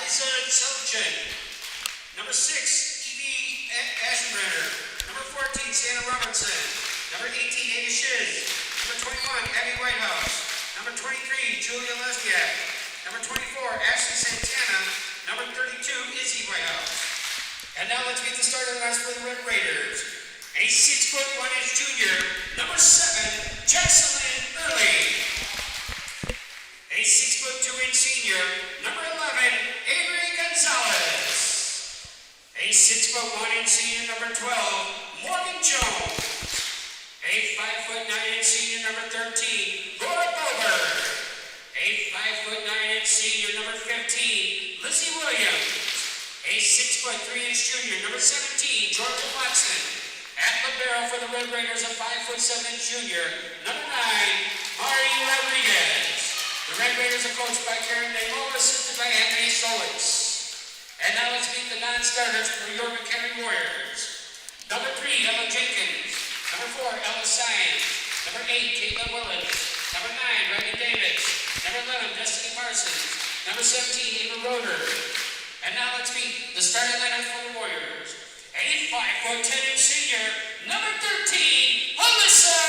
Liza Selchin. Number 6, Evie Ashenbrenner. Number 14, Santa Robertson. Number 18, Ada Shiz. Number 21, Abby Whitehouse. Number 23, Julia Lesbiak. Number 24, Ashley Santana. Number 32, Izzy Whitehouse. And now let's meet the starter lineup for the Red Raiders. A 6'1" junior, number 7, Jesselyn Early. A 6'2" senior, number 11, Avery Gonzalez. A 6'1" senior, number 12, Morgan Jones. A 5'9" senior, number 13, Laura Bober. A 5'9" senior, number 15, Lizzie Williams. A 6'3" junior, number 17, Georgia Watson. At libero for the Red Raiders, a 5'7" junior, number 9, Mari Rodriguez. The Red Raiders are coached by Karen Nemo, assisted by Anthony Solis. And now let's meet the non-starters for your McHenry Warriors. Number 3, Emma Jenkins. Number 4, Ella Science. Number 8, Caitlin Willis. Number 9, Riley Davis. Number 11, Destiny Parsons. Number 17, Ava Roeder. And now let's meet the starting lineup for the Warriors. A 5'10" senior, number 13, Alyssa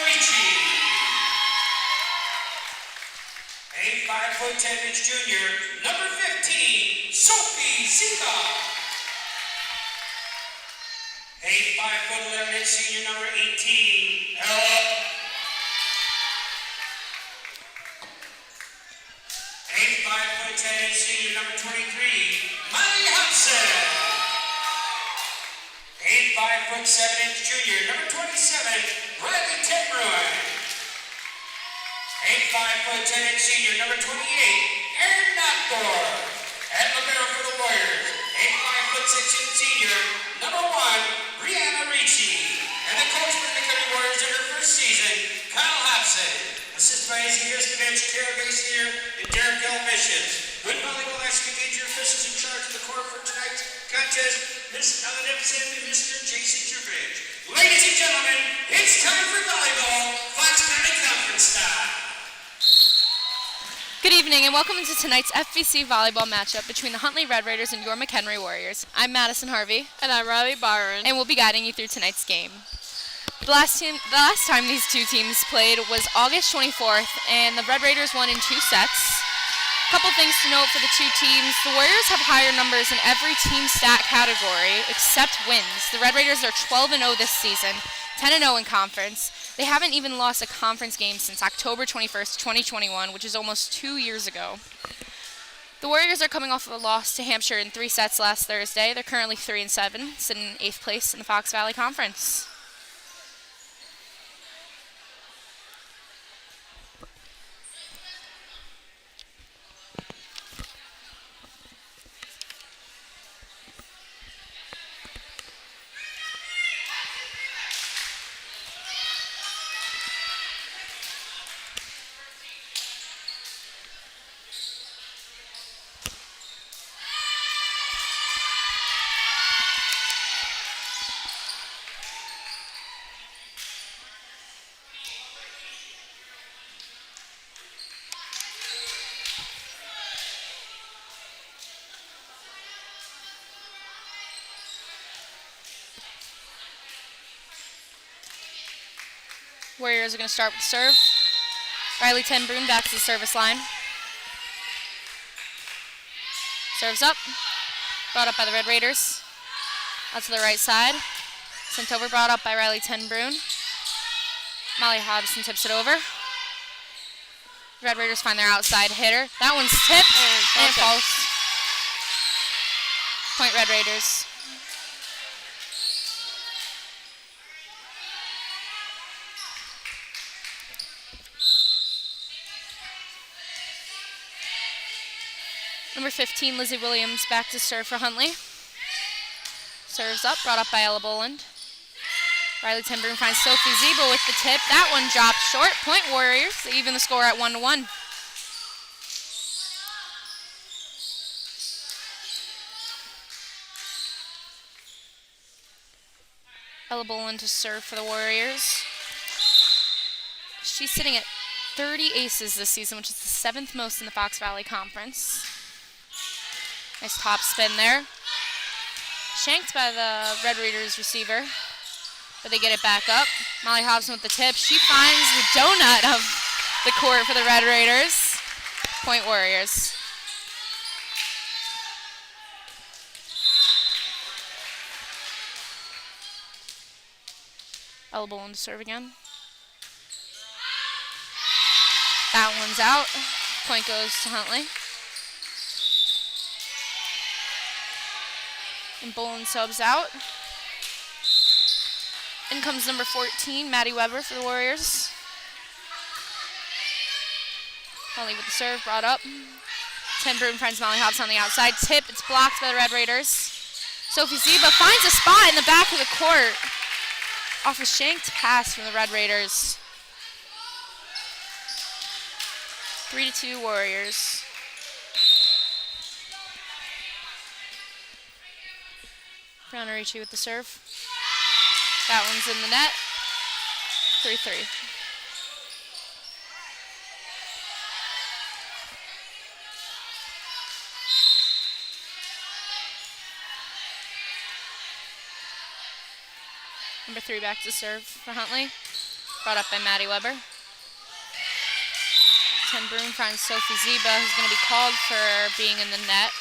Ricci. A 5'10" junior, number 15, Sophie Ziva. A 5'11" senior, number 18, Ella. A 5'10" senior, number 23, Molly Hobson. A 5'7" junior, number 27, Riley Tenbruin. A 5'10" senior, number 28, Aaron Knockdor. At libero for the Warriors, a 5'6" senior, number 1, Brianna Ricci. And the coach for the McHenry Warriors in her first season, Kyle Hobson. Assisted by Izzy Kristovich, Kara Basier, and Derek Galvicius. Good volleyball action engage your officials in charge of the court for tonight's contest, Miss Ellen Epson and Mr. Jason Trubridge. Ladies and gentlemen, it's time for volleyball, Fox County Conference style. Good evening and welcome to tonight's FVC volleyball matchup between the Huntley Red Raiders and your McHenry Warriors. I'm Madison Harvey. And I'm Riley Byron. And we'll be guiding you through tonight's game. The last time these two teams played was August 24th, and the Red Raiders won in 2 sets. Couple things to note for the two teams. The Warriors have higher numbers in every team stat category except wins. The Red Raiders are 12-0 this season, 10-0 in conference. They haven't even lost a conference game since October 21st, 2021, which is almost 2 years ago. The Warriors are coming off of a loss to Hampshire in 3 sets last Thursday. They're currently 3-7, sitting in 8th place in the Fox Valley Conference. Warriors are going to start with the serve. Riley Tenbruin back to the service line. Serves up. Brought up by the Red Raiders. Out to the right side. Sent over, brought up by Riley Tenbruin. Molly Hobson tips it over. Red Raiders find their outside hitter. That one's tipped and it falls. Point Red Raiders. Number 15, Lizzie Williams, back to serve for Huntley. Serves up, brought up by Ella Boland. Riley Tenbruin finds Sophie Ziebel with the tip. That one dropped short. Point Warriors. They even the score at 1-1. Ella Boland to serve for the Warriors. She's sitting at 30 aces this season, which is the 7th most in the Fox Valley Conference. Nice top spin there. Shanked by the Red Raiders receiver, but they get it back up. Molly Hobson with the tip. She finds the donut of the court for the Red Raiders. Point Warriors. Elbow to serve again. That one's out. Point goes to Huntley. And Bolin subs out. In comes number 14, Maddie Weber for the Warriors. Huntley with the serve, brought up. 10 Bruton finds Molly Hobson on the outside. Tip, it's blocked by the Red Raiders. Sophie Ziba finds a spot in the back of the court. Off a shanked pass from the Red Raiders. 3-2 Warriors. Brown Ricci with the serve. That one's in the net. 3-3. Number 3 back to serve for Huntley. Brought up by Maddie Weber. 10 Broom finds Sophie Ziba, who's going to be called for being in the net.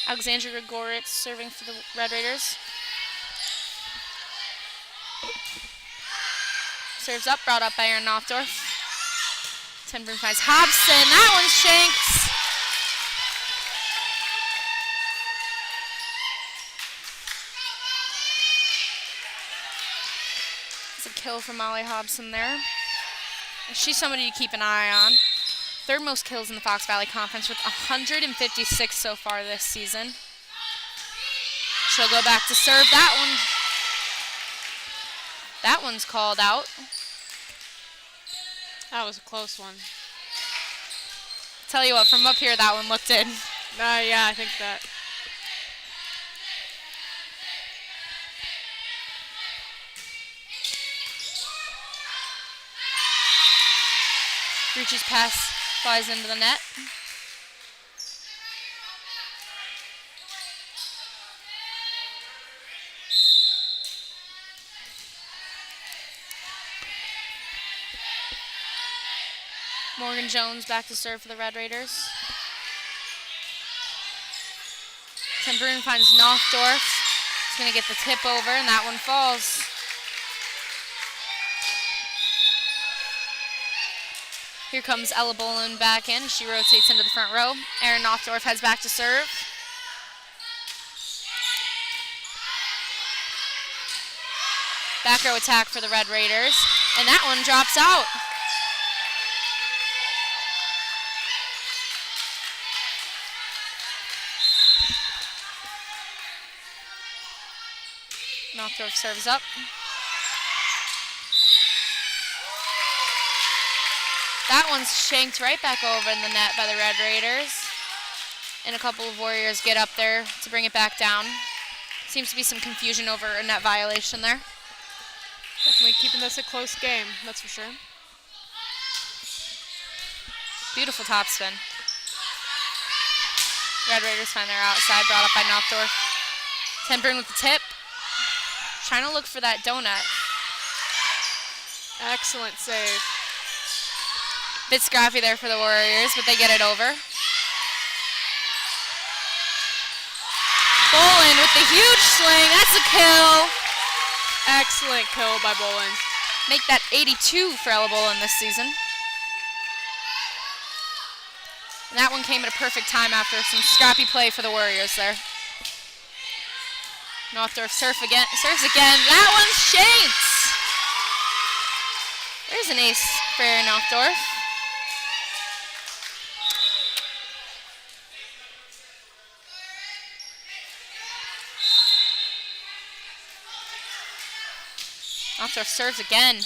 Alexandra Gregoritz serving for the Red Raiders. Serves up, brought up by Aaron Knopfdorf. 10 Broom finds Hobson. That one's shanked. It's a kill from Molly Hobson there. She's somebody to keep an eye on. Third most kills in the Fox Valley Conference with 156 so far this season. She'll go back to serve that one. That one's called out. That was a close one. Tell you what, from up here, that one looked in. Yeah, I think that. Ricci's pass flies into the net. Morgan Jones back to serve for the Red Raiders. Ten Bruin finds Knopfdorf. He's going to get the tip over, and that one falls. Here comes Ella Bolin back in. She rotates into the front row. Erin Knopfdorf heads back to serve. Back row attack for the Red Raiders, and that one drops out. Knopfdorf serves up. That one's shanked right back over in the net by the Red Raiders. And a couple of Warriors get up there to bring it back down. Seems to be some confusion over a net violation there. Definitely keeping this a close game, that's for sure. Beautiful top spin. Red Raiders find their outside, brought up by Knopfdorf. Tempering with the tip. Trying to look for that donut. Excellent save. Bit scrappy there for the Warriors, but they get it over. Bolin with the huge swing. That's a kill. Excellent kill by Bolin. Make that 82 for Ella Bolin this season. And that one came at a perfect time after some scrappy play for the Warriors there. Knopfdorf serves again. That one's shanked. There's an ace for Erin Knopfdorf. Knopfdorf serves again.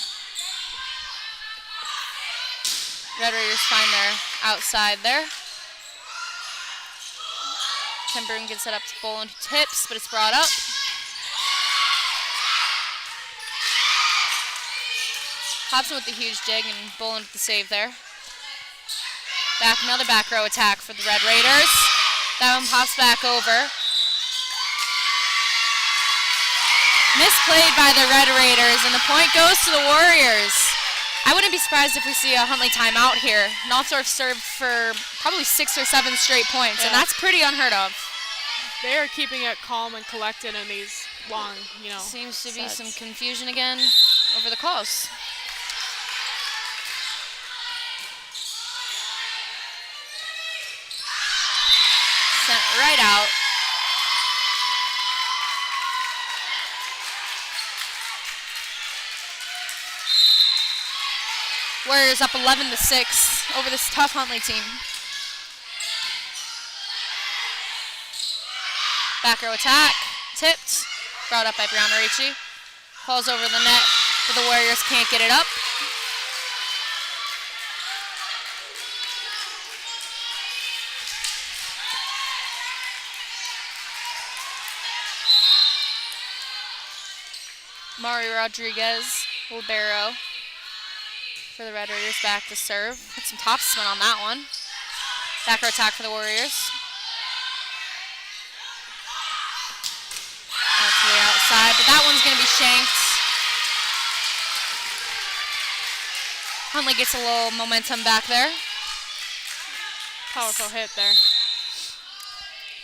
Red Raiders find their outside there. Tim Broom gets it up to Bolin, who tips, but it's brought up. Hobson with the huge dig and Bolin with the save there. Another back row attack for the Red Raiders. That one pops back over. Misplayed by the Red Raiders, and the point goes to the Warriors. I wouldn't be surprised if we see a Huntley timeout here. Knopfdorf served for probably 6 or 7 straight points, and that's pretty unheard of. They are keeping it calm and collected in these long, Seems to be sets. some confusion again over the calls. Sent right out. Warriors up 11-6 over this tough Huntley team. Back row attack, tipped, brought up by Brianna Ricci. Falls over the net, but the Warriors can't get it up. Mari Rodriguez, libero for the Red Raiders, back to serve. Put some topspin on that one. Back row attack for the Warriors. Out to the outside, but that one's going to be shanked. Huntley gets a little momentum back there. Powerful hit there.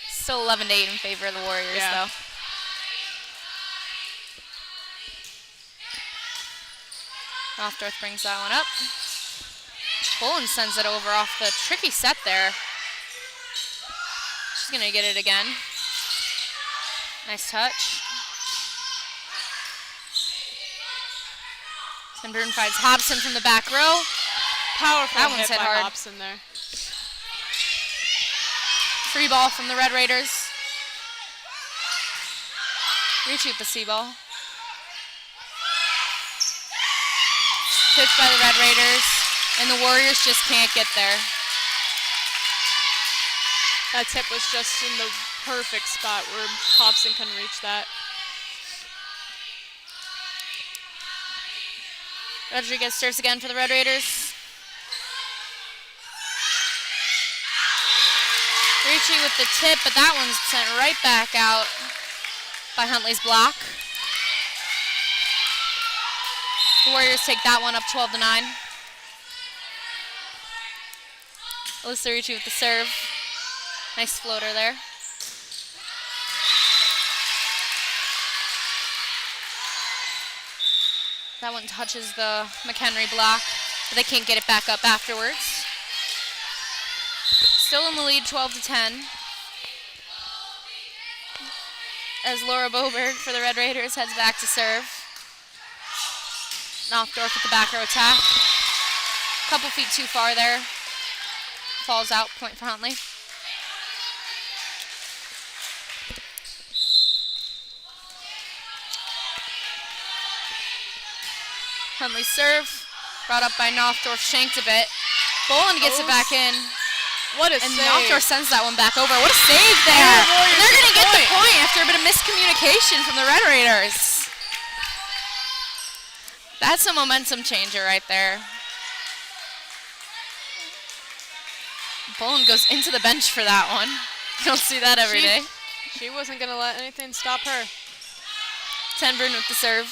Still 11-8 in favor of the Warriors, though. Knopfdorf brings that one up. Bolin sends it over off the tricky set there. She's going to get it again. Nice touch. Ten Bruin finds Hobson from the back row. Powerful That one's hit hit by hard. Hobson there. Free ball from the Red Raiders. Ricci with the C ball. Pitched by the Red Raiders, and the Warriors just can't get there. That tip was just in the perfect spot where Hobson couldn't reach that. Rodriguez serves again for the Red Raiders. Ricci with the tip, but that one's sent right back out by Huntley's block. The Warriors take that one up 12-9. Alyssa Ricci with the serve. Nice floater there. That one touches the McHenry block, but they can't get it back up afterwards. Still in the lead, 12-10. As Laura Boberg for the Red Raiders heads back to serve. Knopfdorf with the back row attack. Couple feet too far there. Falls out, point for Huntley. Huntley serve, brought up by Knopfdorf, shanked a bit. Bolin gets it back in. What a And save. Knopfdorf sends that one back over. What a save there. Warriors They're going to get get the the point after a bit of miscommunication from the Red Raiders. That's a momentum changer right there. Bolin goes into the bench for that one. You don't see that every day. She wasn't going to let anything stop her. Ten Bruin with the serve.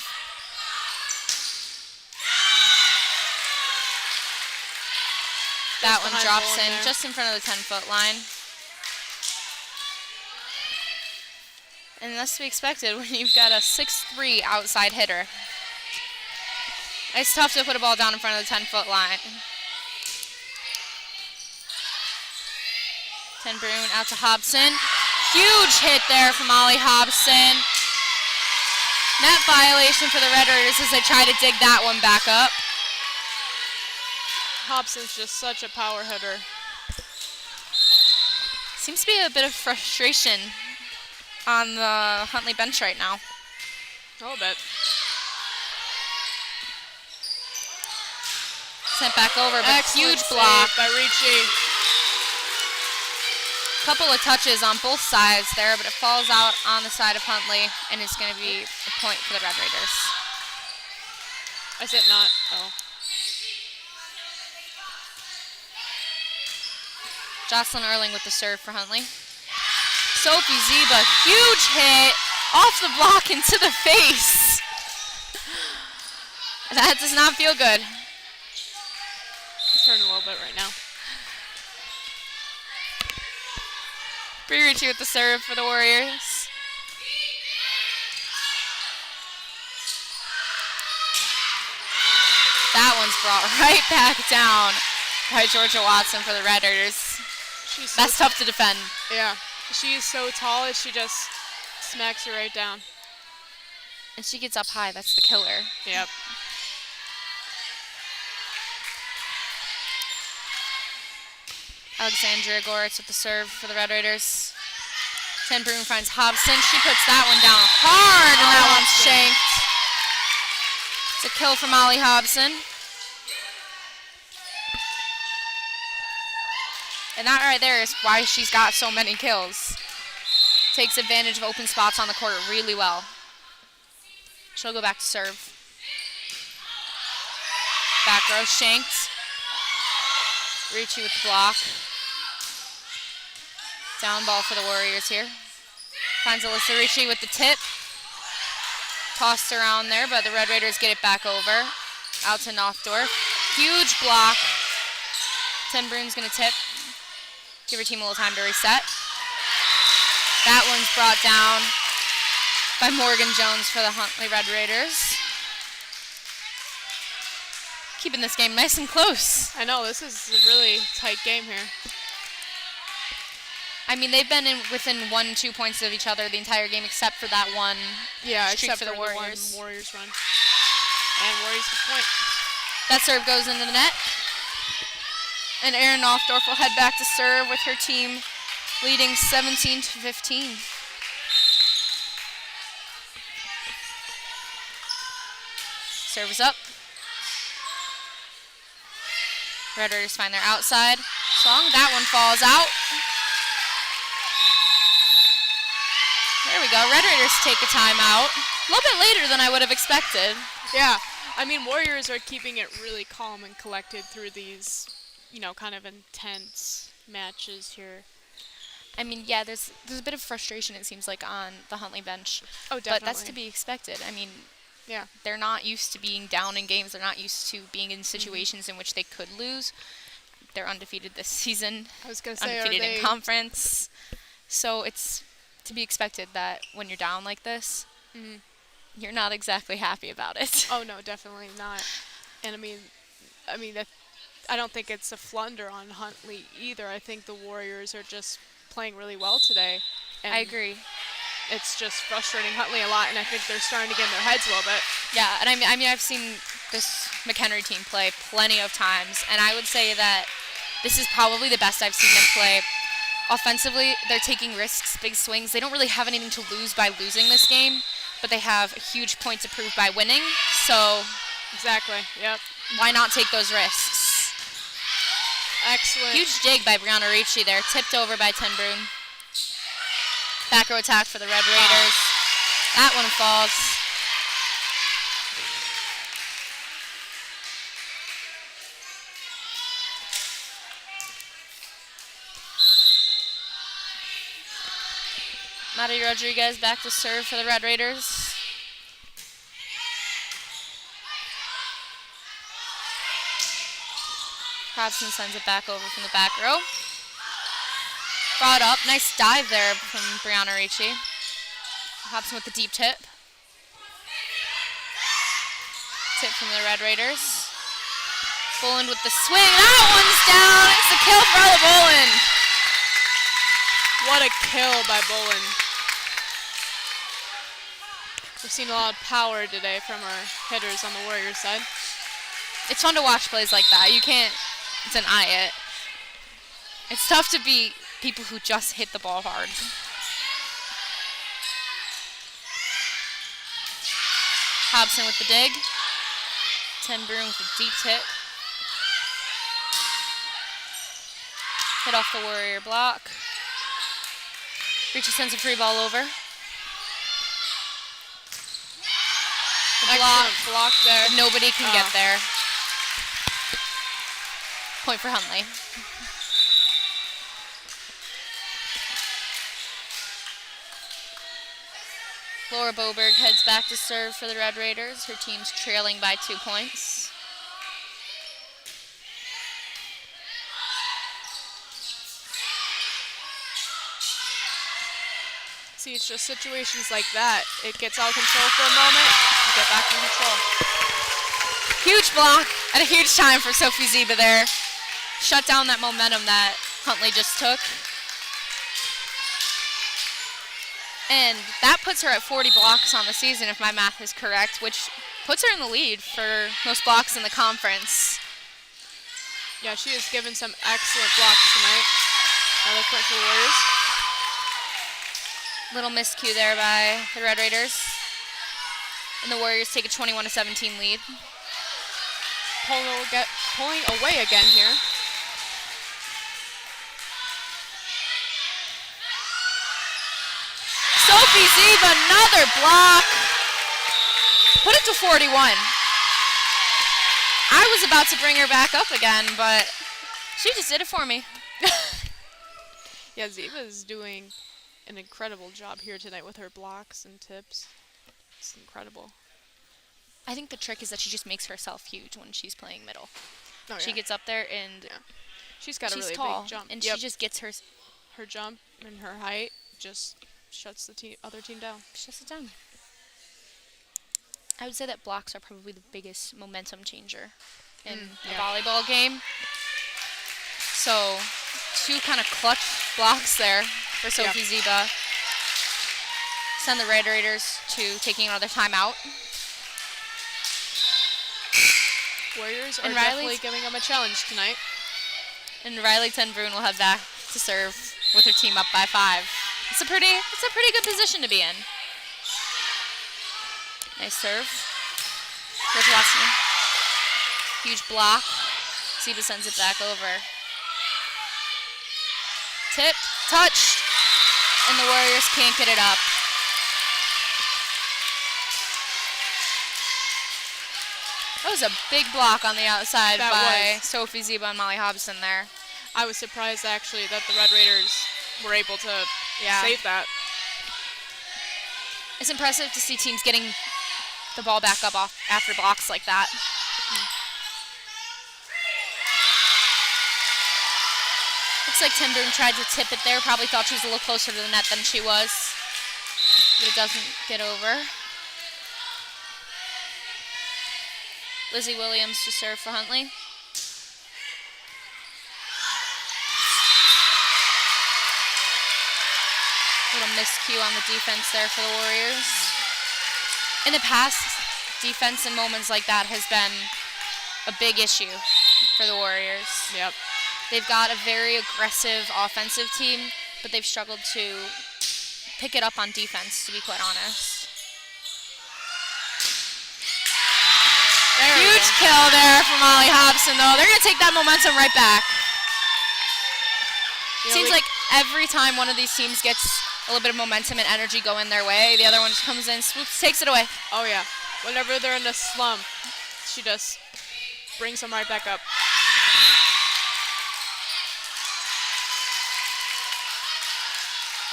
That one behind drops Bolin in there. just in front of the 10-foot line. And that's to be expected when you've got a 6'3" outside hitter. It's tough to put a ball down in front of the 10-foot line. 10 Bruin out to Hobson. Huge hit there from Ollie Hobson. Net violation for the Red Raiders as they try to dig that one back up. Hobson's just such a power hitter. Seems to be a bit of frustration on the Huntley bench right now. A little bit. Sent back over, but Excellent huge block. save by Ricci. Couple of touches on both sides there, but it falls out on the side of Huntley, and it's going to be a point for the Red Raiders. Is it not? Oh. Jocelyn Erling with the serve for Huntley. Sophie Zeba, huge hit off the block into the face. That does not feel good. It's hurting a little bit right now. Bree Ritchie with the serve for the Warriors. That one's brought right back down by Georgia Watson for the Red Raiders. That's tough to defend. Yeah. She is so tall that she just smacks you right down. And she gets up high. That's the killer. Yep. Alexandria Goritz with the serve for the Red Raiders. Ten Broom finds Hobson. She puts that one down hard, and that one's shanked. It's a kill from Molly Hobson. And that right there is why she's got so many kills. Takes advantage of open spots on the court really well. She'll go back to serve. Back row shanked. Ricci with the block. Down ball for the Warriors here. Finds Alyssa Ricci with the tip. Tossed around there, but the Red Raiders get it back over. Out to Knopfdorf. Huge block. Ten Broom's gonna tip. Give her team a little time to reset. That one's brought down by Morgan Jones for the Huntley Red Raiders. Keeping this game nice and close. I know, this is a really tight game here. I mean, they've been within 1-2 points of each other the entire game except for that one streak for the Warriors. One Warriors run. And Warriors get point. That serve goes into the net. And Erin Knopfdorf will head back to serve with her team leading 17-15. Serve is up. Red Raiders find their outside song. That one falls out. There we go. Red Raiders take a timeout. A little bit later than I would have expected. Yeah. I mean, Warriors are keeping it really calm and collected through these, kind of intense matches here. I mean, yeah, there's a bit of frustration, it seems like, on the Huntley bench. Oh, definitely. But that's to be expected. I mean, yeah, they're not used to being down in games. They're not used to being in situations in which they could lose. They're undefeated this season. I was going to say, undefeated in conference. So it's to be expected that when you're down like this, you're not exactly happy about it. Oh, no, definitely not. And I mean, I don't think it's a flunder on Huntley either. I think the Warriors are just playing really well today. And I agree. It's just frustrating Huntley a lot, and I think they're starting to get in their heads a little bit. Yeah, and I mean, I've seen this McHenry team play plenty of times, and I would say that this is probably the best I've seen them play. Offensively, they're taking risks, big swings. They don't really have anything to lose by losing this game, but they have huge points to prove by winning. So, exactly. Yep. Why not take those risks? Excellent. Huge dig by Brianna Ricci there, tipped over by Ten Broom. Back row attack for the Red Raiders. That one falls. Maddie Rodriguez back to serve for the Red Raiders. Hobson sends it back over from the back row. Brought up. Nice dive there from Brianna Ricci. Hobson with the deep tip. Tip from the Red Raiders. Boland with the swing. That one's down. It's a kill for Ella Boland. What a kill by Boland. We've seen a lot of power today from our hitters on the Warriors side. It's fun to watch plays like that. You can't deny it. It's tough to beat people who just hit the ball hard. Hobson with the dig. Ten Broom with the deep tip. Hit off the Warrior block. Ricci sends a free ball over. The block. Excellent block there. Nobody can get there. Point for Huntley. Laura Boberg heads back to serve for the Red Raiders. Her team's trailing by 2 points. See, it's just situations like that. It gets out of control for a moment, you get back in control. Huge block at a huge time for Sophie Ziba there. Shut down that momentum that Huntley just took. And that puts her at 40 blocks on the season, if my math is correct, which puts her in the lead for most blocks in the conference. Yeah, she has given some excellent blocks tonight. Another point for the Warriors. Little miscue there by the Red Raiders. And the Warriors take a 21-17 lead. Pulling away again here. Sophie Ziba, another block. Put it to 41. I was about to bring her back up again, but she just did it for me. Yeah, Ziva's doing an incredible job here tonight with her blocks and tips. It's incredible. I think the trick is that she just makes herself huge when she's playing middle. Oh, She yeah. gets up there and She's got a she's really tall, big jump. and Yep. she just gets her, Her jump and her height just shuts the other team down. shuts it down. I would say that blocks are probably the biggest momentum changer in a volleyball game. So 2 kind of clutch blocks there for Sophie Ziba. Send the Red Raiders to taking another timeout. Warriors are And definitely Riley's- giving them a challenge tonight. And Riley Ten Broon will head back to serve with her team up by 5. It's a pretty good position to be in. Nice serve. Goes Watson. Huge block. Ziba sends it back over. Tip, touched, and the Warriors can't get it up. That was a big block on the outside That by was. Sophie Ziba and Molly Hobson there. I was surprised actually that the Red Raiders were able to save that. It's impressive to see teams getting the ball back up off after blocks like that. Looks like Ten Broon tried to tip it there, probably thought she was a little closer to the net than she was, but it doesn't get over. Lizzie Williams to serve for Huntley. Little miscue on the defense there for the Warriors. In the past, defense in moments like that has been a big issue for the Warriors. Yep. They've got a very aggressive offensive team, but they've struggled to pick it up on defense, to be quite honest. Huge kill there for Molly Hobson, though. They're going to take that momentum right back. Seems like every time one of these teams gets a little bit of momentum and energy going their way, the other one just comes in, swoops, takes it away. Oh, yeah. Whenever they're in a slump, she just brings them right back up.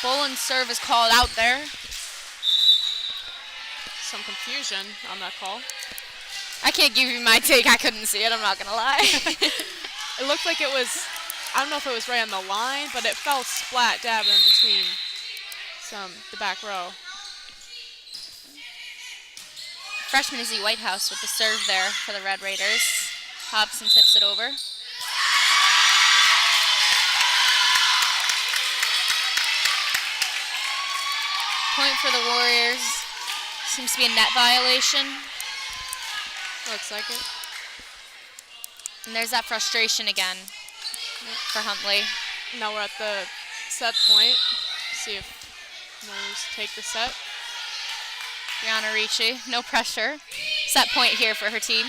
Boland's serve is called out there. Some confusion on that call. I can't give you my take. I couldn't see it. I'm not going to lie. It looked like it was, I don't know if it was right on the line, but it fell splat dab in between the back row. Freshman Izzy Whitehouse with the serve there for the Red Raiders. Hobson tips it over. Point for the Warriors. Seems to be a net violation. Looks like it. And there's that frustration again for Huntley. Now we're at the set point. See if Warriors take the set. Brianna Ricci, no pressure. Set point here for her team.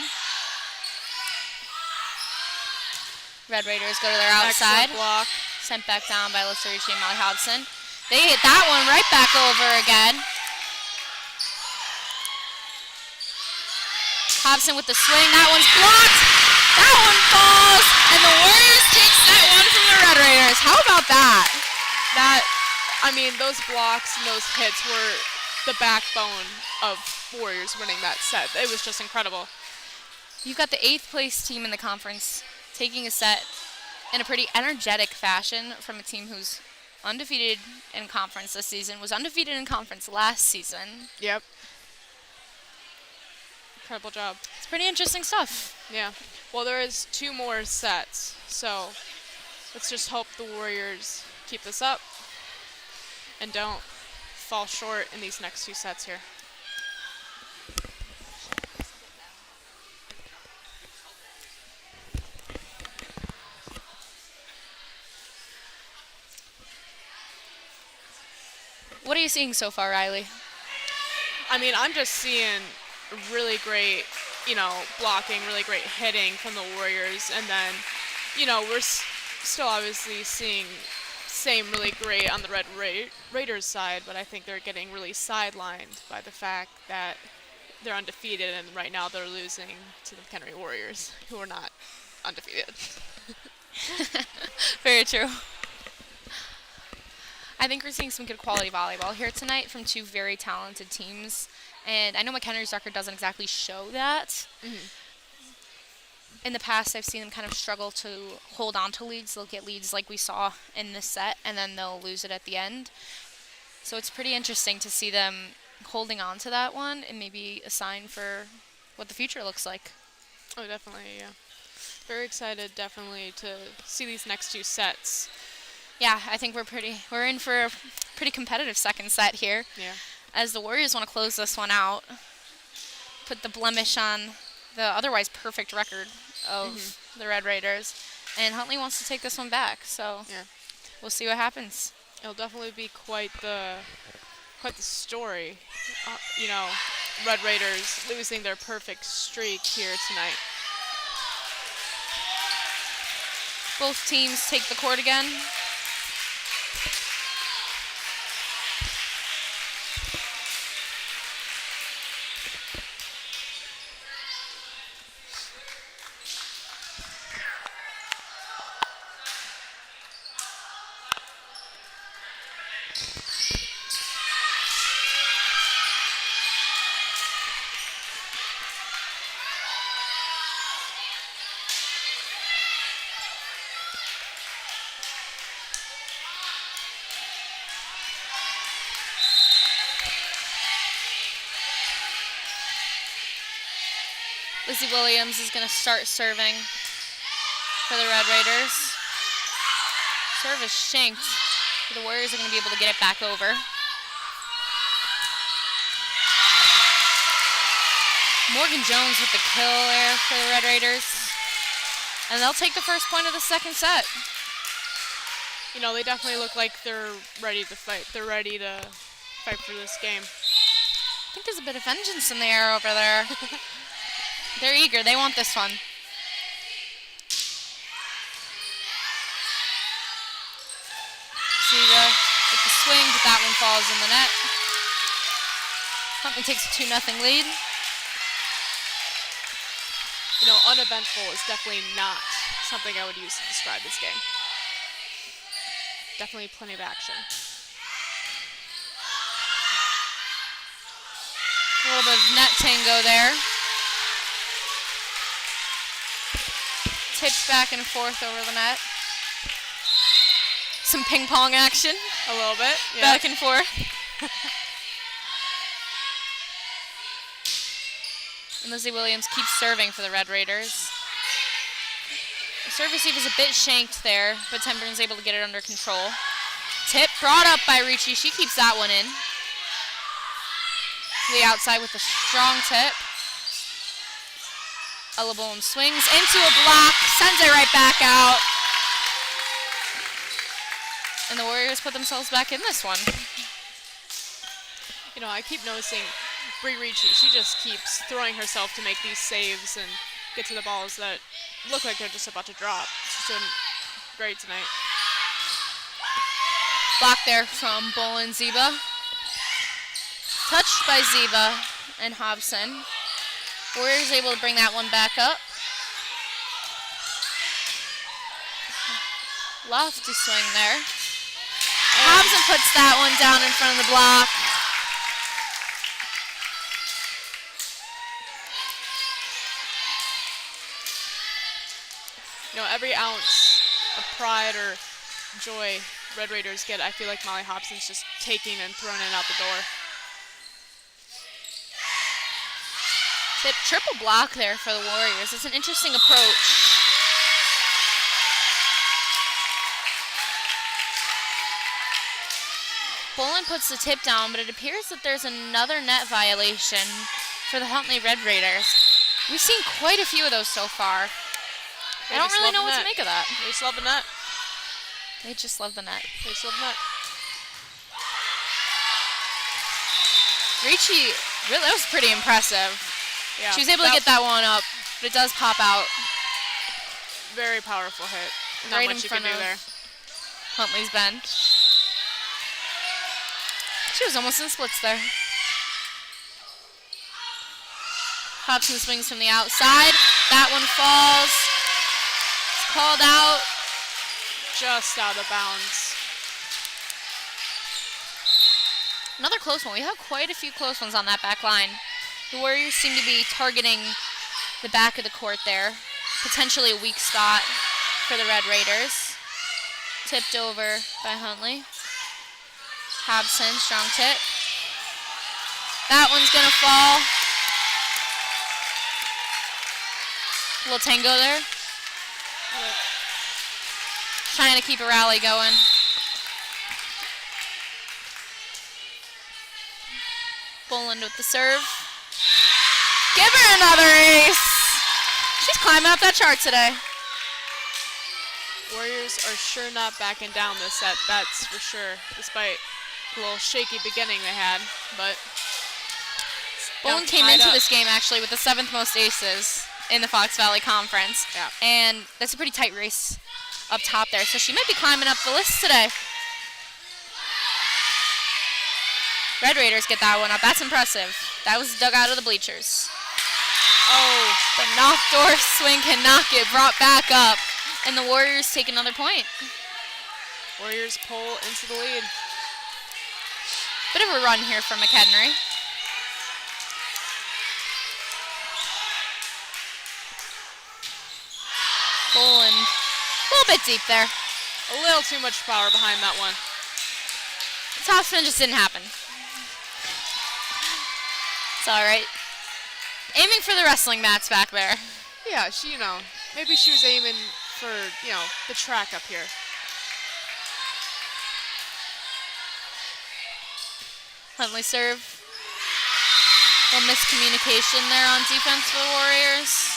Red Raiders go to their outside. Excellent block. Sent back down by Alyssa Ricci and Molly Hobson. They hit that one right back over again. Hobson with the swing. That one's blocked. That one falls. And the Warriors takes that one from the Red Raiders. How about that? Those blocks and those hits were the backbone of Warriors winning that set. It was just incredible. You've got the 8th place team in the conference taking a set in a pretty energetic fashion from a team who's undefeated in conference this season, was undefeated in conference last season. Yep. Incredible job. It's pretty interesting stuff. Yeah. Well, there is 2 more sets, so let's just hope the Warriors keep this up and don't fall short in these next 2 sets here. What are you seeing so far, Riley? I'm just seeing really great, blocking, really great hitting from the Warriors. And then, we're still obviously seeing same really great on the Red Raiders side, but I think they're getting really sidelined by the fact that they're undefeated, and right now they're losing to the McHenry Warriors, who are not undefeated. Very true. I think we're seeing some good quality volleyball here tonight from 2 very talented teams. And I know McHenry's record doesn't exactly show that. Mm-hmm. In the past, I've seen them kind of struggle to hold on to leads. They'll get leads like we saw in this set, and then they'll lose it at the end. So it's pretty interesting to see them holding on to that one, and maybe a sign for what the future looks like. Oh, definitely, yeah. Very excited, definitely, to see these next 2 sets. Yeah, I think we're in for a pretty competitive second set here. Yeah. As the Warriors want to close this one out, put the blemish on the otherwise perfect record of the Red Raiders, and Huntley wants to take this one back. So yeah, we'll see what happens. It'll definitely be quite the story. Red Raiders losing their perfect streak here tonight. Both teams take the court again. Lizzie Williams is going to start serving for the Red Raiders. Serve is shanked. The Warriors are going to be able to get it back over. Morgan Jones with the kill there for the Red Raiders. And they'll take the first point of the second set. They definitely look like they're ready to fight. They're ready to fight for this game. I think there's a bit of vengeance in the air over there. They're eager. They want this one. Ziva with the swing, but that one falls in the net. Huntley takes a 2-0 lead. Uneventful is definitely not something I would use to describe this game. Definitely plenty of action. A little bit of net tango there. Tipped back and forth over the net. Some ping pong action. A little bit, yeah. Back and forth. And Lizzie Williams keeps serving for the Red Raiders. The serve receive is a bit shanked there, but Tenburn's able to get it under control. Tip brought up by Ricci. She keeps that one in. To the outside with a strong tip. Ellabone swings into a block, sends it right back out. And the Warriors put themselves back in this one. I keep noticing Bree Ricci, she just keeps throwing herself to make these saves and get to the balls that look like they're just about to drop. She's doing great tonight. Block there from Bolin Ziba. Touched by Ziba and Hobson. Warriors able to bring that one back up. Lofty swing there. Hobson puts that one down in front of the block. You know, every ounce of pride or joy Red Raiders get, I feel like Molly Hobson's just taking and throwing it out the door. Tip triple block there for the Warriors. It's an interesting approach. Bolin puts the tip down, but it appears that there's another net violation for the Huntley Red Raiders. We've seen quite a few of those so far. I don't really know what to make of that. They just love the net. They just love the net. They just love the net. Ricci, really, that was pretty impressive. Yeah, she was able to get that one up, but it does pop out. Very powerful hit. Not Right much in you front can do of there. Huntley's bench. She was almost in splits there. Hobson swings from the outside. That one falls. It's called out. Just out of bounds. Another close one. We have quite a few close ones on that back line. The Warriors seem to be targeting the back of the court there. Potentially a weak spot for the Red Raiders. Tipped over by Huntley. Hobson, strong tip. That one's gonna fall. A little tango there. Trying to keep a rally going. Boland with the serve. Give her another ace. She's climbing up that chart today. Warriors are sure not backing down this set, that's for sure, despite the little shaky beginning they had, but Boland came into this game actually with the 7th most aces in the Fox Valley Conference. Yeah. And that's a pretty tight race up top there, so she might be climbing up the list today. Red Raiders get that one up. That's impressive. That was dug out of the bleachers. Oh, the knocked door swing cannot get brought back up. And the Warriors take another point. Warriors pull into the lead. Bit of a run here from McHenry. Boland, a little bit deep there. A little too much power behind that one. The top spin just didn't happen. It's all right. Aiming for the wrestling mats back there. Yeah, she, maybe she was aiming for, the track up here. Huntley serve. A little miscommunication there on defense for the Warriors.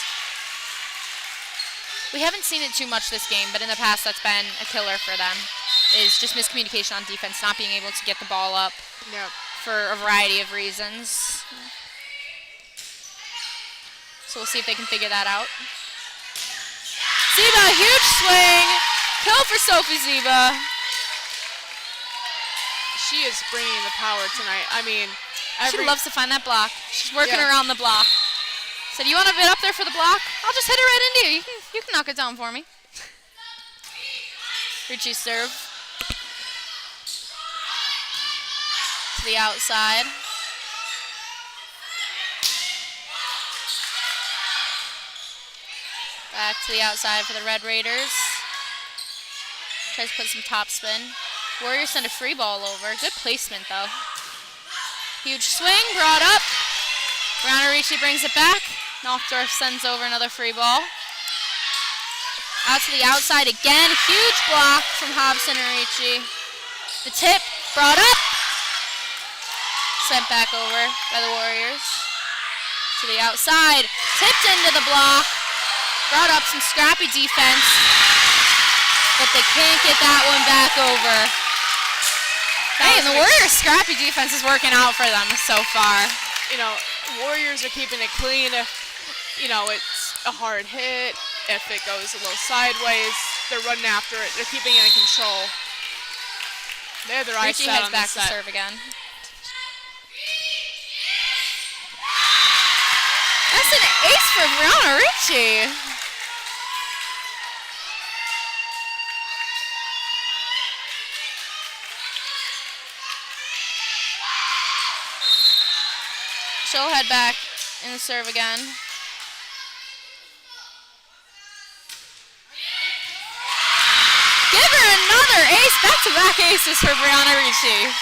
We haven't seen it too much this game, but in the past that's been a killer for them, is just miscommunication on defense, not being able to get the ball up for a variety of reasons. So we'll see if they can figure that out. Ziba, huge swing. Kill for Sophie Ziba. She is bringing the power tonight. I mean, she loves to find that block. She's working around the block. Said, you want to bid up there for the block? I'll just hit it right into you. You can knock it down for me. Ricci serve. To the outside. Back to the outside for the Red Raiders. Tries to put some top spin. Warriors send a free ball over. Good placement, though. Huge swing, brought up. Browner Ricci brings it back. Knopfdorf sends over another free ball. Out to the outside again. Huge block from Hobson and Ricci. The tip brought up. Sent back over by the Warriors. To the outside. Tipped into the block. Brought up some scrappy defense. But they can't get that one back over. Hey, and the Warriors' scrappy defense is working out for them so far. Warriors are keeping it clean. If, it's a hard hit, if it goes a little sideways, they're running after it. They're keeping it in control. They have their eyes set on back this to set. serve again. That's an for Brianna Ricci. She'll head back and serve again. Give her another ace, back-to-back aces for Brianna Ricci.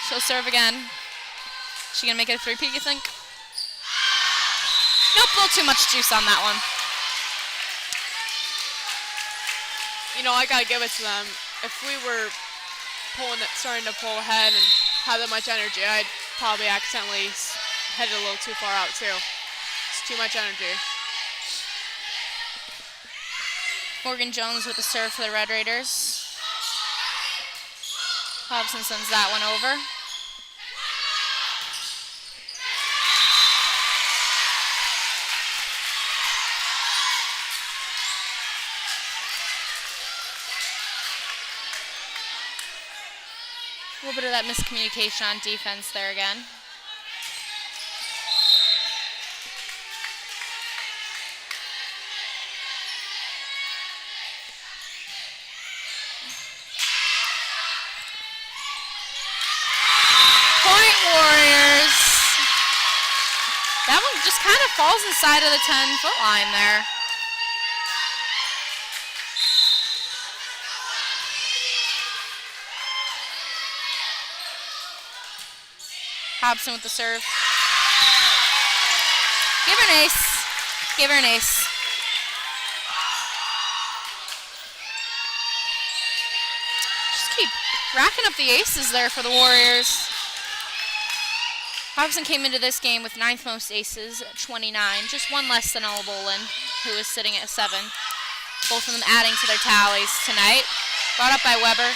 She'll serve again. She gonna make it a three-peat, you think? Nope, a little too much juice on that one. You know, I gotta give it to them. If we were starting to pull ahead and have that much energy, I'd probably accidentally headed a little too far out too. It's too much energy. Morgan Jones with the serve for the Red Raiders. Hobson sends that one over. A little bit of that miscommunication on defense there again. Point Warriors. That one just kind of falls inside of the 10-foot line there. Hobson with the serve. Give her an ace. Give her an ace. Just keep racking up the aces there for the Warriors. Hobson came into this game with 9th most aces at 29, just one less than Ella Boland, who was sitting at 7. Both of them adding to their tallies tonight. Brought up by Weber.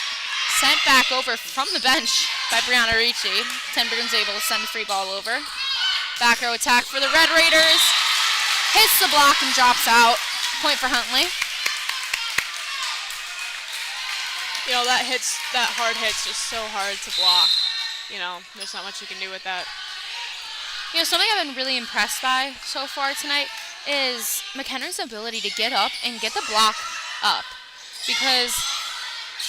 Sent back over from the bench by Brianna Ricci. Tenburn's able to send a free ball over. Back row attack for the Red Raiders. Hits the block and drops out. Point for Huntley. You know, that hard hit's just so hard to block. You know, there's not much you can do with that. You know, something I've been really impressed by so far tonight is McHenry's ability to get up and get the block up. Because,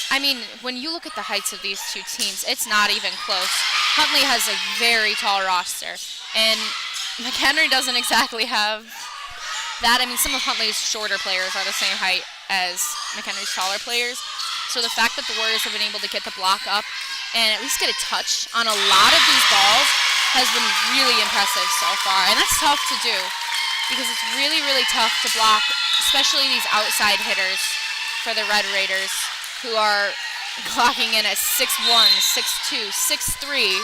I mean, when you look at the heights of these two teams, it's not even close. Huntley has a very tall roster, and McHenry doesn't exactly have that. I mean, some of Huntley's shorter players are the same height as McHenry's taller players. So the fact that the Warriors have been able to get the block up and at least get a touch on a lot of these balls has been really impressive so far. And that's tough to do because it's really, really tough to block, especially these outside hitters for the Red Raiders, who are clocking in at 6'1", 6'2", 6'3".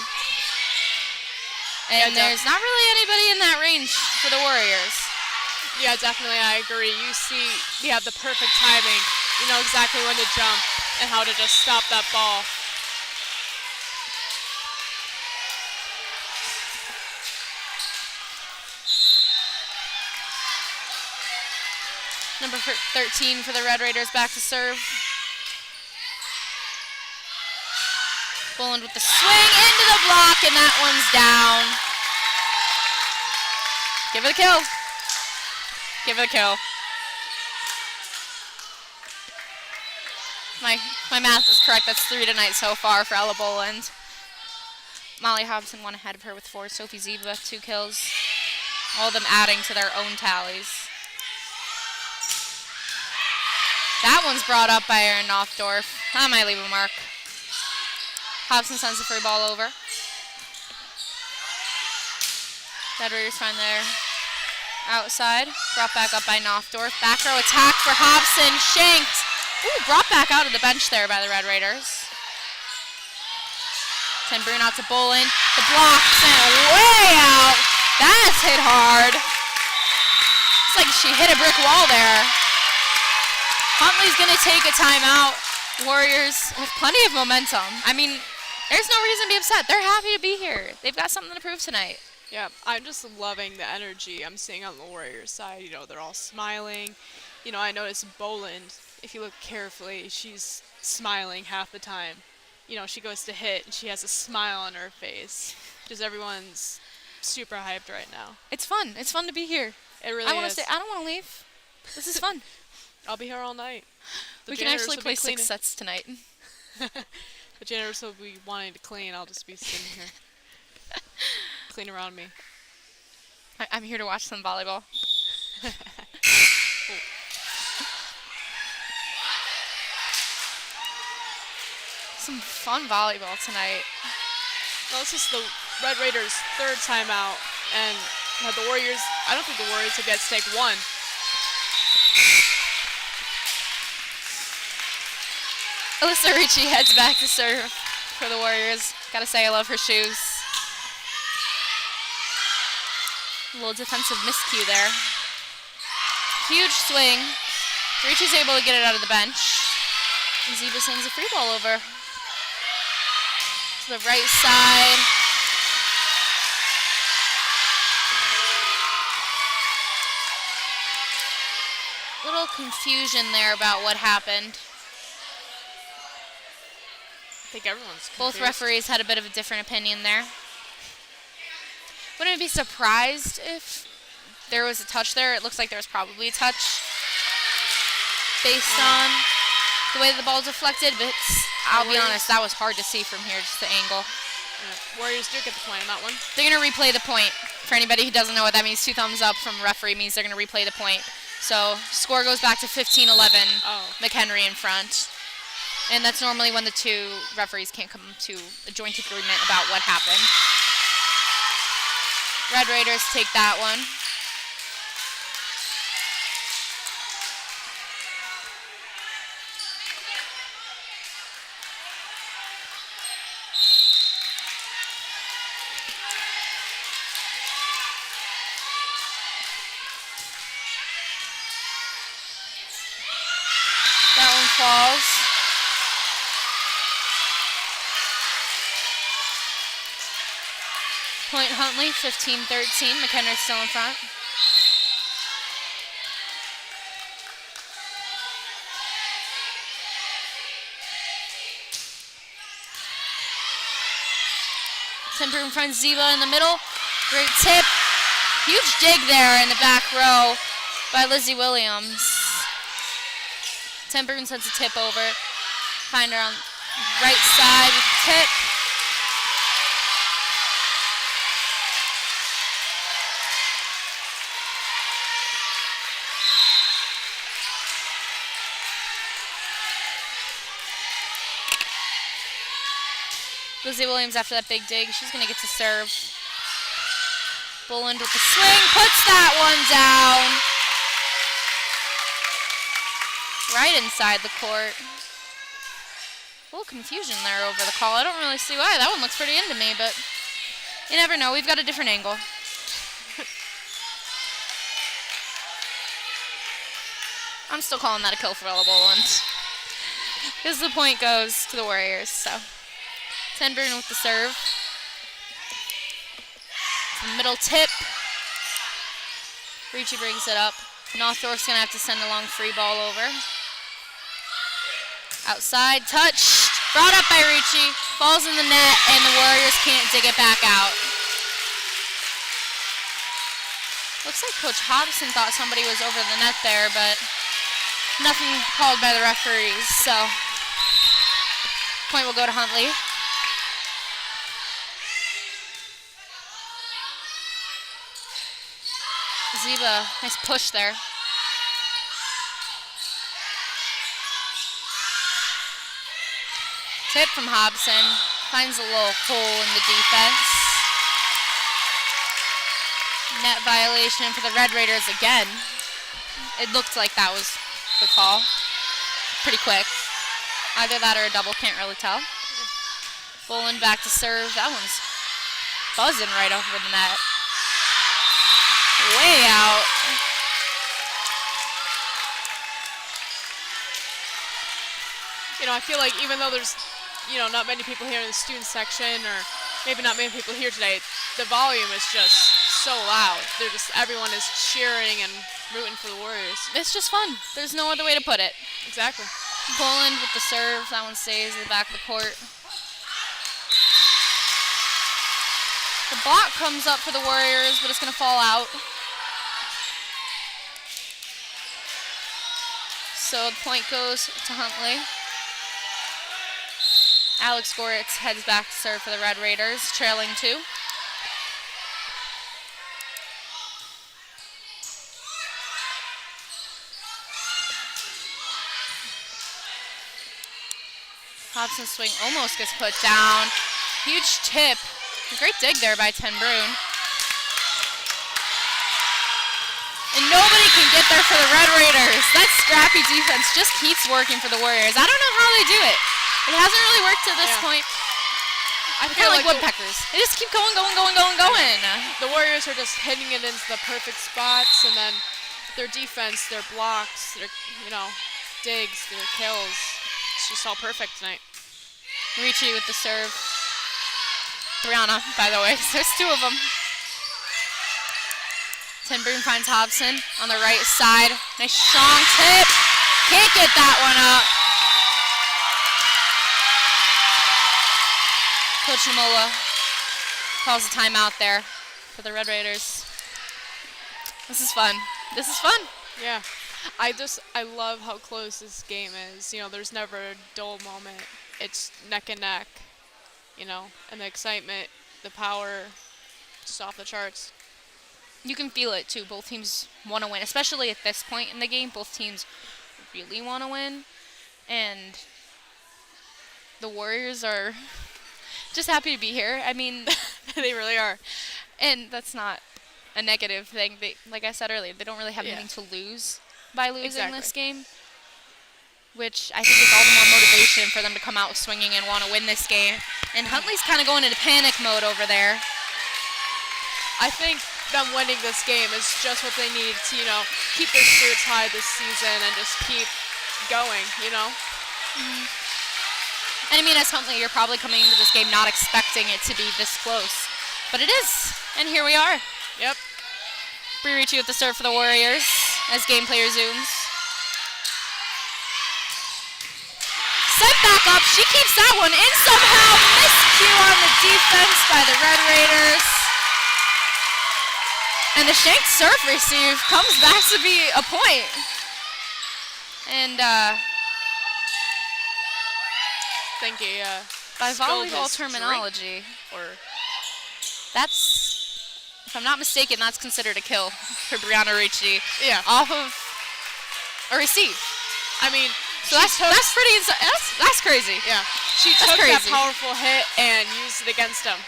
And there's not really anybody in that range for the Warriors. Yeah, definitely, I agree. You have the perfect timing. You know exactly when to jump and how to just stop that ball. Number 13 for the Red Raiders back to serve. Boland with the swing into the block, and that one's down. Give it a kill. Give it a kill. My math is correct. That's 3 tonight so far for Ella Boland. Molly Hobson one ahead of her with 4. Sophie Ziva 2 kills. All of them adding to their own tallies. That one's brought up by Erin Knopfdorf. That might leave a mark. Hobson sends the free ball over. Red Raiders find their outside. Brought back up by Knopfdorf. Back row attack for Hobson. Shanked. Ooh, brought back out of the bench there by the Red Raiders. Tenbrun out to Boland. The block sent way out. That's hit hard. It's like she hit a brick wall there. Huntley's going to take a timeout. Warriors have plenty of momentum. I mean, there's no reason to be upset. They're happy to be here. They've got something to prove tonight. Yeah, I'm just loving the energy I'm seeing on the Warriors side. You know, they're all smiling. You know, I noticed Boland, if you look carefully, she's smiling half the time. You know, she goes to hit and she has a smile on her face. Just everyone's super hyped right now. It's fun. It's fun to be here. It really I want to is. stay. I don't want to leave. This is fun. I'll be here all night. The We can janitors actually will be play 6 cleaning. sets tonight. The janitors will be wanting to clean. I'll just be sitting here. Clean around me. I'm here to watch some volleyball. Some fun volleyball tonight. Well, this is the Red Raiders' third timeout, and the Warriors, I don't think the Warriors have yet to take one. Alyssa Ricci heads back to serve for the Warriors. Gotta say, I love her shoes. A little defensive miscue there. Huge swing. Ricci's able to get it out of the bench. And Ziva sends a free ball over to the right side. Little confusion there about what happened. I think everyone's confused. Both referees had a bit of a different opinion there. Wouldn't be surprised if there was a touch there. It looks like there was probably a touch based on the way the ball deflected, but I'll be honest, that was hard to see from here, just the angle. Yeah. Warriors do get the point on that one. They're going to replay the point. For anybody who doesn't know what that means, 2 thumbs up from referee means they're going to replay the point. So score goes back to 15-11, McHenry in front. And that's normally when the 2 referees can't come to a joint agreement about what happened. Red Raiders take that one. That one falls. Point Huntley, 15-13. McHenry's still in front. Temper in front, Ziva in the middle. Great tip. Huge dig there in the back row by Lizzie Williams. Temper sends a tip over. Find her on right side with the tip. Lizzie Williams after that big dig, she's going to get to serve. Boland with the swing, puts that one down. Right inside the court. A little confusion there over the call. I don't really see why. That one looks pretty into me, but you never know. We've got a different angle. I'm still calling that a kill for Ella Boland. Because the point goes to the Warriors, so. Tenburn with the serve. The middle tip. Ricci brings it up. Northrock's going to have to send a long free ball over. Outside, touched. Brought up by Ricci. Falls in the net, and the Warriors can't dig it back out. Looks like Coach Hobson thought somebody was over the net there, but nothing called by the referees, so point will go to Huntley. Ziva, nice push there. Tip from Hobson, finds a little hole in the defense. Net violation for the Red Raiders again. It looked like that was the call. Pretty quick. Either that or a double, can't really tell. Boland back to serve. That one's buzzing right over the net. Way out. You know, I feel like even though there's, you know, not many people here in the student section, or maybe not many people here today, the volume is just so loud. They're just, everyone is cheering and rooting for the Warriors. It's just fun. There's no other way to put it. Exactly. Boland with the serve. That one stays in the back of the court. The block comes up for the Warriors, but it's going to fall out. So the point goes to Huntley. Alex Goritz heads back to serve for the Red Raiders, trailing 2. Hobson's swing almost gets put down. Huge tip. Great dig there by Ten Brun. And nobody can get there for the Red Raiders. That scrappy defense just keeps working for the Warriors. I don't know how they do it. It hasn't really worked to this point. I Kind feel of like woodpeckers. They just keep going. the Warriors are just hitting it into the perfect spots, and then their defense, their blocks, their digs, their kills. It's just all perfect tonight. Ricci with the serve. Brianna, by the way. There's 2 of them. Ten Brun finds Hobson on the right side. Nice strong tip. Can't get that one up. Coach Namola calls a timeout there for the Red Raiders. This is fun. Yeah. I love how close this game is. There's never a dull moment. It's neck and neck, and the excitement, the power, just off the charts. You can feel it too. Both teams want to win, especially at this point in the game. Both teams really want to win, and the Warriors are just happy to be here. I mean, They really are. and that's not a negative thing. They, like I said earlier, they don't really have anything to lose by losing this game, which I think is all the more motivation for them to come out swinging and want to win this game. And Huntley's kind of going into panic mode over there. I think them winning this game is just what they need to, keep their spirits high this season and just keep going, And I mean, as Huntley, you're probably coming into this game not expecting it to be this close. But it is, and here we are. Yep. Bree Ricci with the serve for the Warriors as gameplay resumes. Sent back up, she keeps that one in somehow. Miscue on the defense by the Red Raiders. And the shanked serve receive comes back to be a point. And Thank you. by spilled volleyball his terminology, Or that's, if I'm not mistaken, that's considered a kill for Brianna Ricci. yeah. Off of a receive. I mean, So that's pretty that's crazy. yeah. She That's took that crazy. powerful hit and used it against him.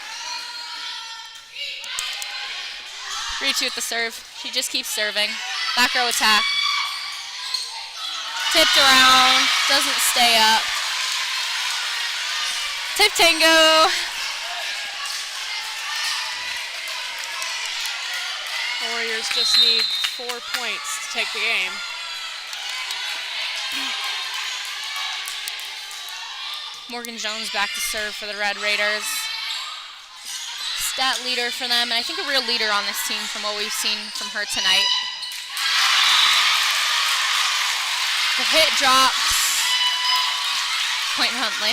Ricci with the serve. She just keeps serving. Back row attack. Tipped around. Doesn't stay up. Tip tango. The Warriors just need 4 points to take the game. Morgan Jones back to serve for the Red Raiders. Stat leader for them, and I think a real leader on this team from what we've seen from her tonight. The hit drops. Point for Huntley.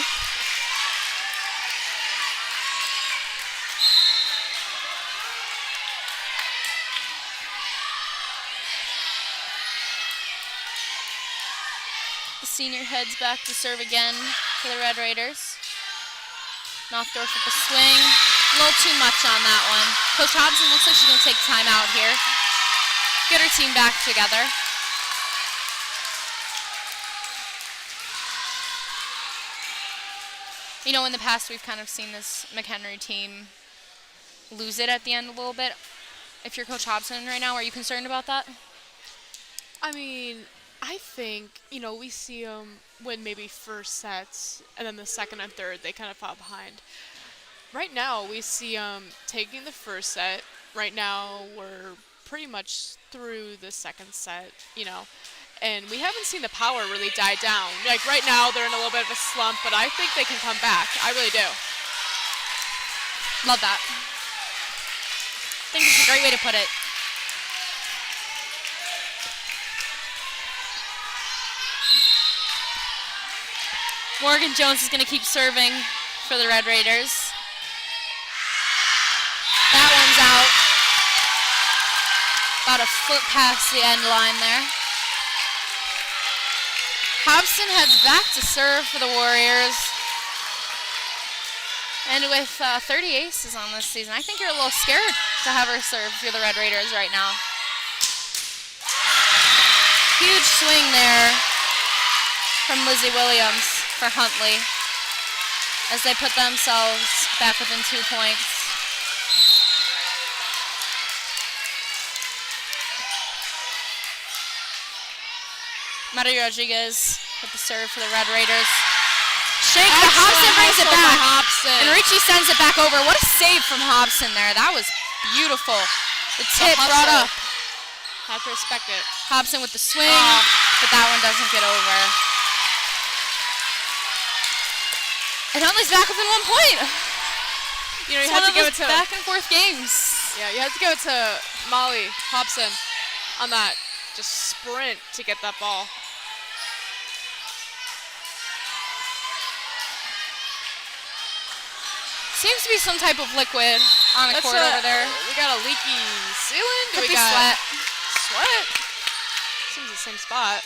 The senior heads back to serve again for the Red Raiders. Knopfdorf with the swing. A little too much on that one. Coach Hobson looks like she's going to take time out here. Get her team back together. You know, in the past, we've kind of seen this McHenry team lose it at the end a little bit. If you're Coach Hobson right now, are you concerned about that? I mean, I think, we see them win maybe first sets, and then the second and third, they kind of fall behind. Right now, we see them taking the first set. Right now, we're pretty much through the second set, and we haven't seen the power really die down. Like, right now, they're in a little bit of a slump, but I think they can come back. I really do. Love that. I think it's a great way to put it. Morgan Jones is going to keep serving for the Red Raiders. That one's out. About a foot past the end line there. Hobson heads back to serve for the Warriors. And with 30 aces on this season, I think you're a little scared to have her serve for the Red Raiders right now. Huge swing there from Lizzie Williams for Huntley as they put themselves back within 2 points. Maria Rodriguez with the serve for the Red Raiders. Shake, but Hobson brings it back. And Richie sends it back over. What a save from Hobson there. That was beautiful. The tip brought up. Have to respect it. Hobson with the swing, but that one doesn't get over. And Huntley's back within 1 point. You know, you It's have one to of give those it to back and forth games. Yeah, you have to give it to Molly Hobson on that just sprint to get that ball. Seems to be some type of liquid on the court over there. We got a leaky ceiling. Could we be got sweat. Sweat? Seems the same spot.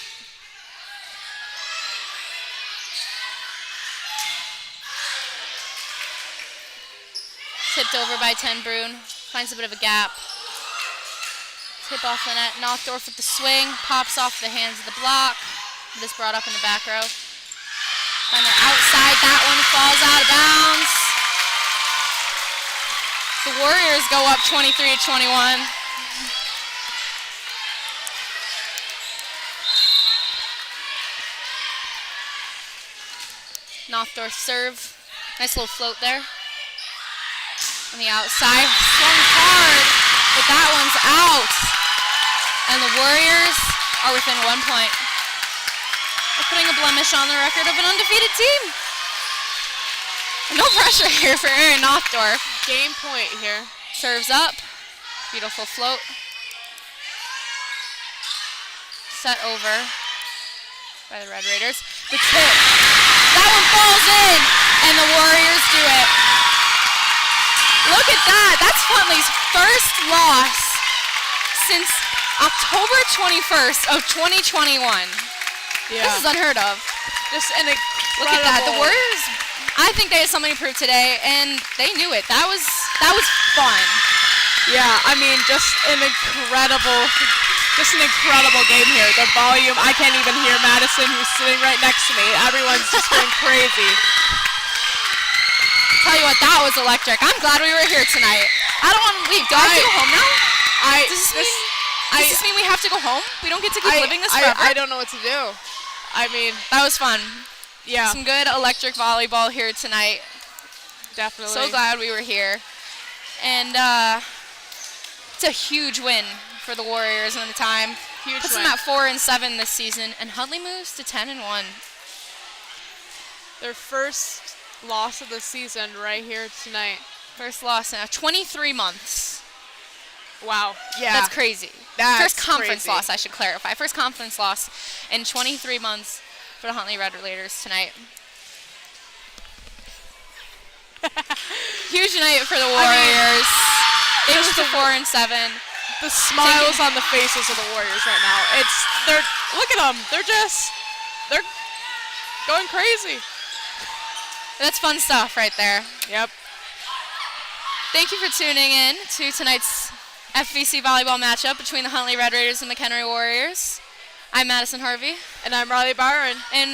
Tipped over by Ten Brun. Finds a bit of a gap. Tip off the net. Knopfdorf with the swing. Pops off the hands of the block. This brought up in the back row. Find her outside. That one falls out of bounds. The Warriors go up 23-21. Knopfdorf serve. Nice little float there. On the outside. Swung hard, but that one's out. And the Warriors are within 1 point. They're putting a blemish on the record of an undefeated team. No pressure here for Erin Knopfdorf. Game point here. Serves up. Beautiful float. Set over by the Red Raiders. The tip. That one falls in, and the Warriors do it. Look at that. That's Huntley's first loss since October 21st of 2021. Yeah. This is unheard of. Just an incredible. Look at that. The Warriors, I think they had something to prove today, and they knew it. That was fun. Yeah, I mean, just an incredible game here. The volume, I can't even hear Madison, who's sitting right next to me. Everyone's just going crazy. Tell you what, that was electric. I'm glad we were here tonight. I don't want to leave. Do I have to go home now? Does this mean we have to go home? We don't get to keep living this forever? I don't know what to do. I mean, that was fun. Yeah. Some good electric volleyball here tonight. Definitely. So glad we were here. And it's a huge win for the Warriors in the time. Huge Puts win. them at 4-7 this season, and Huntley moves to 10-1. Their first loss of the season right here tonight. First loss in 23 months. Wow. Yeah. That's crazy. That's First conference crazy. loss, I should clarify. First conference loss in 23 months for the Huntley Red Raiders tonight. Huge night for the Warriors. It was the 4-7. The smiles on the faces of the Warriors right now. Look at them. They're going crazy. That's fun stuff right there. Yep. Thank you for tuning in to tonight's FVC volleyball matchup between the Huntley Red Raiders and McHenry Warriors. I'm Madison Harvey. And I'm Riley Byron. And